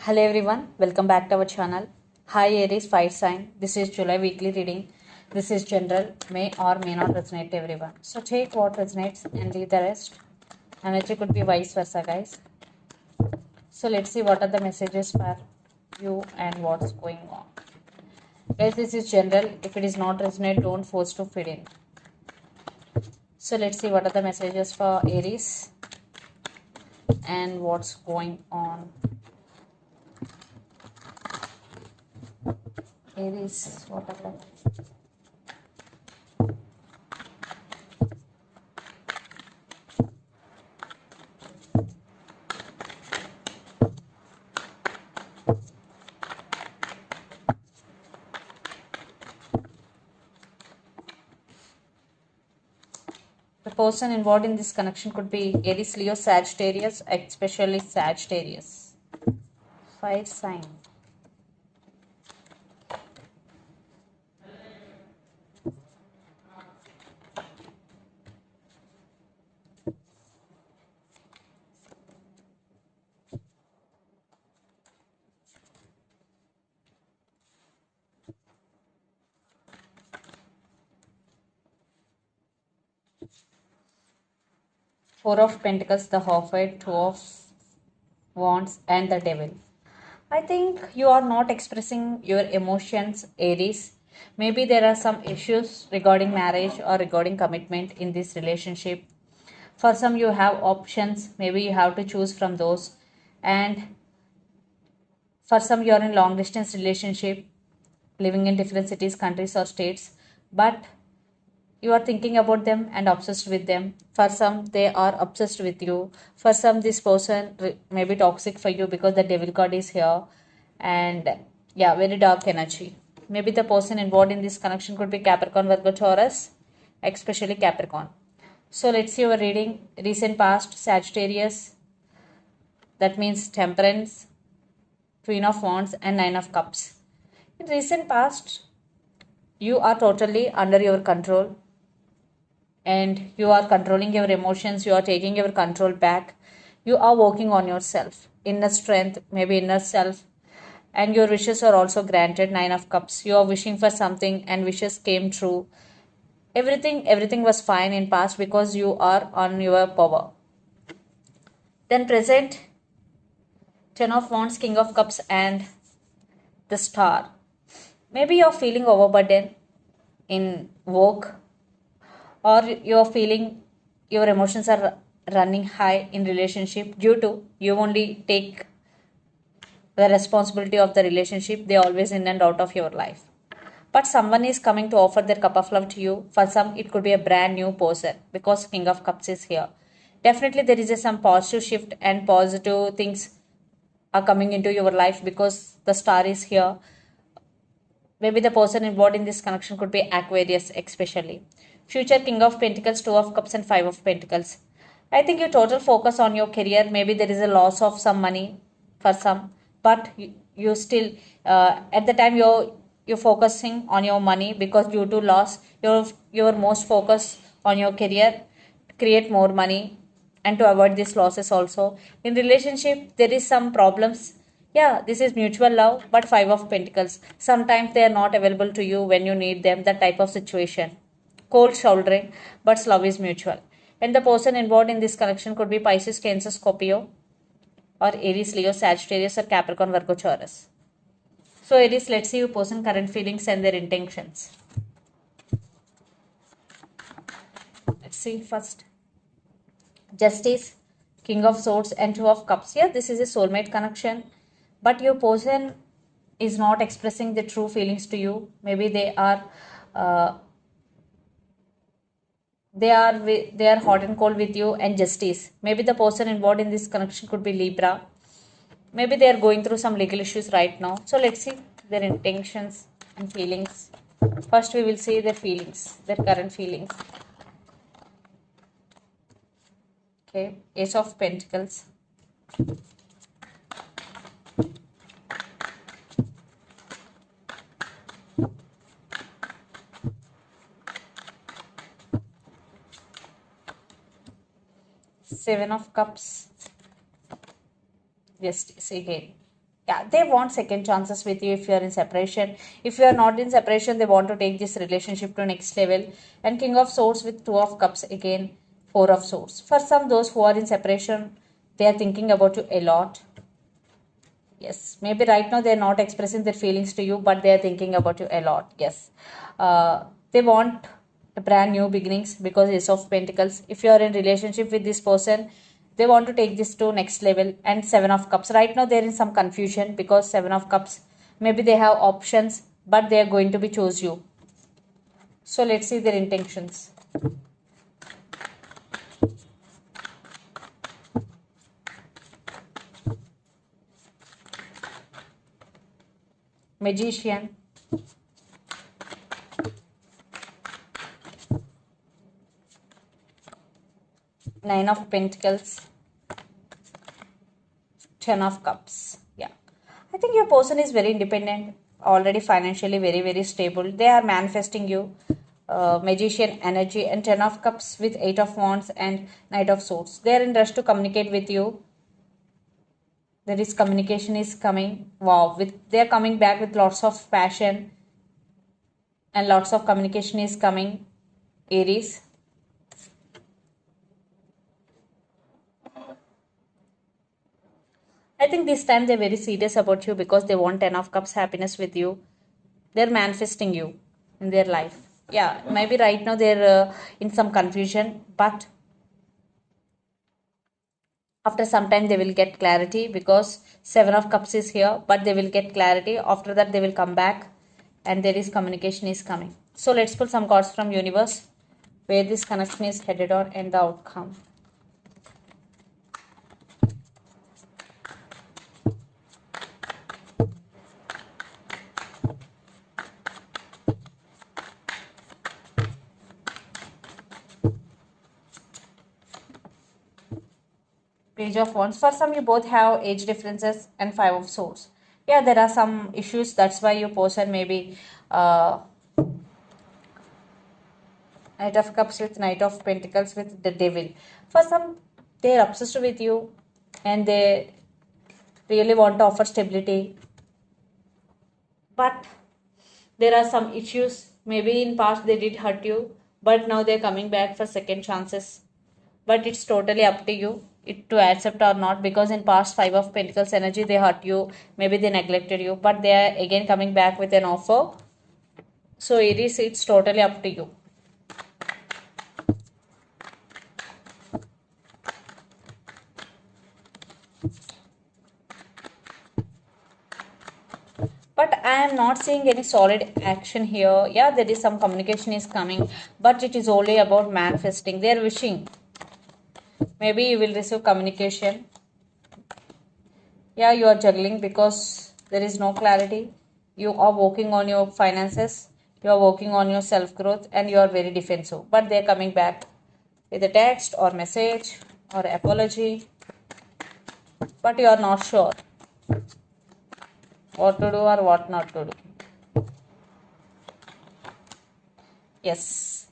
Hello everyone, welcome back to our channel. Hi Aries Fire Sign. This is July weekly reading. This is general, may or may not resonate to everyone. So take what resonates and leave the rest. And it could be vice versa, guys. So let's see what are the messages for you and what's going on. Guys, this is general. If it is not resonate, don't force to fit in. So let's see what are the messages for Aries and what's going on. Aries, what are the The person involved in this connection could be Aries, Leo, Sagittarius, especially Sagittarius. Fire sign. Four of Pentacles, the Half-White, Two of Wands, and the Devil. I think you are not expressing your emotions, Aries. Maybe there are some issues regarding marriage or regarding commitment in this relationship. For some, you have options. Maybe you have to choose from those. And for some, you are in long distance relationship, living in different cities, countries, or states. But you are thinking about them and obsessed with them. For some, they are obsessed with you. For some, this person may be toxic for you because the devil card is here. And yeah, very dark energy. Maybe the person involved in this connection could be Capricorn, Virgo, Taurus, especially Capricorn. So let's see our reading. Recent past, Sagittarius. That means Temperance, Queen of Wands, and Nine of Cups. In recent past, you are totally under your control and you are controlling your emotions, you are taking your control back, you are working on yourself, inner strength, maybe inner self, and your wishes are also granted. Nine of Cups, you are wishing for something and wishes came true. Everything was fine in past because you are on your power. Then present, Ten of Wands, King of Cups, and the Star. Maybe you're feeling overburdened in work, or you're feeling your emotions are running high in relationship due to you only take the responsibility of the relationship. They always in and out of your life, but someone is coming to offer their cup of love to you. For some, it could be a brand new person because King of Cups is here. Definitely there is some positive shift and positive things are coming into your life because the Star is here. Maybe the person involved in this connection could be Aquarius, especially. Future King of Pentacles, Two of Cups, and Five of Pentacles. I think you total focus on your career. Maybe there is a loss of some money for some, but you still at the time you're focusing on your money because due to loss, you're most focused on your career, create more money, and to avoid these losses also. In relationship, there is some problems. Yeah, this is mutual love, but Five of Pentacles. Sometimes they are not available to you when you need them, that type of situation. Cold shouldering, but love is mutual. And the person involved in this connection could be Pisces, Cancer, Scorpio, or Aries, Leo, Sagittarius, or Capricorn, Virgo, Taurus. So Aries, let's see your person current feelings and their intentions. Let's see first. Justice, King of Swords, and Two of Cups. Yeah, this is a soulmate connection, but your person is not expressing the true feelings to you. Maybe uh, they are hot and cold with you. And Justice, maybe the person involved in this connection could be Libra. Maybe they are going through some legal issues right now. So let's see their intentions and feelings. First, we will see their feelings, their current feelings. Okay, Ace of Pentacles. Seven of Cups. Justice again. Yeah, they want second chances with you if you are in separation. If you are not in separation, they want to take this relationship to next level. And King of Swords with Two of Cups again, Four of Swords. For some, those who are in separation, they are thinking about you a lot. Yes, maybe right now they're not expressing their feelings to you, but they are thinking about you a lot. Yes, they want a brand new beginnings because Ace of Pentacles. If you are in relationship with this person, they want to take this to next level. And Seven of Cups. Right now they're in some confusion because Seven of Cups. Maybe they have options, but they are going to be choose you. So let's see their intentions. Magician. Nine of Pentacles. Ten of Cups. Yeah. I think your person is very independent, already financially very stable. They are manifesting you. Magician energy and Ten of Cups with Eight of Wands and Knight of Swords. They are in rush to communicate with you. There is communication is coming. Wow. They are coming back with lots of passion and lots of communication is coming. Aries. I think this time they're very serious about you because they want Ten of Cups happiness with you. They're manifesting you in their life. Yeah, maybe right now they're in some confusion, but after some time they will get clarity because Seven of Cups is here, but they will get clarity. After that they will come back and there is communication is coming. So let's pull some cards from universe where this connection is headed on and the outcome. Page of Wands. For some, you both have age differences and Five of Swords. Yeah, there are some issues. That's why your person may be Knight of Cups with Knight of Pentacles with the Devil. For some, they are obsessed with you and they really want to offer stability. But there are some issues. Maybe in past they did hurt you, but now they're coming back for second chances. But it's totally up to you to accept or not, because in past Five of Pentacles energy they hurt you, maybe they neglected you, but they are again coming back with an offer. So Aries, it's totally up to you. But I am not seeing any solid action here. Yeah, there is some communication is coming, but it is only about manifesting. They are wishing. Maybe you will receive communication. Yeah, you are juggling because there is no clarity. You are working on your finances. You are working on your self-growth and you are very defensive. But they are coming back with a text or message or apology. But you are not sure what to do or what not to do. Yes,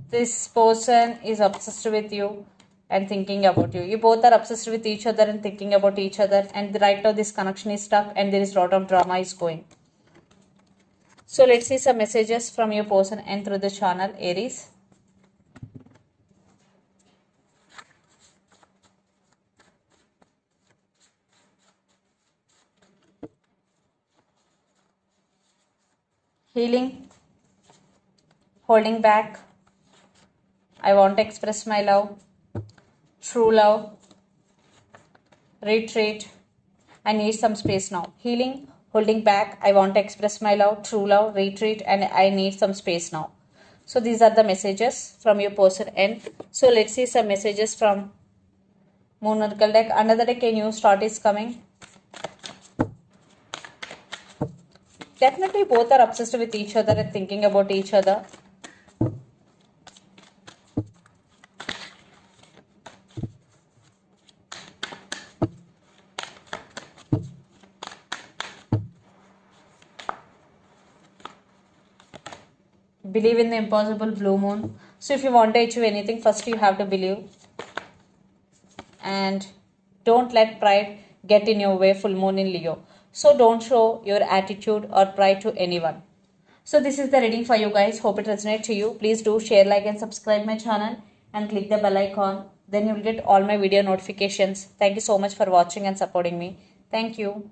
this person is obsessed with you and thinking about you. You both are obsessed with each other and thinking about each other, and right now this connection is stuck and there is a lot of drama is going. So let's see some messages from your person and through the channel, Aries. Healing, holding back, I want to express my love, true love, retreat, I need some space now. Healing, holding back, I want to express my love, true love, retreat, and I need some space now. So these are the messages from your person end. So let's see some messages from Moon Oracle deck. Another deck, a new start is coming. Definitely both are obsessed with each other and thinking about each other. Believe in the impossible, blue moon. So if you want to achieve anything, first you have to believe. And don't let pride get in your way, full moon in Leo. So don't show your attitude or pride to anyone. So this is the reading for you guys. Hope it resonates to you. Please do share, like and subscribe my channel and click the bell icon. Then you will get all my video notifications. Thank you so much for watching and supporting me. Thank you.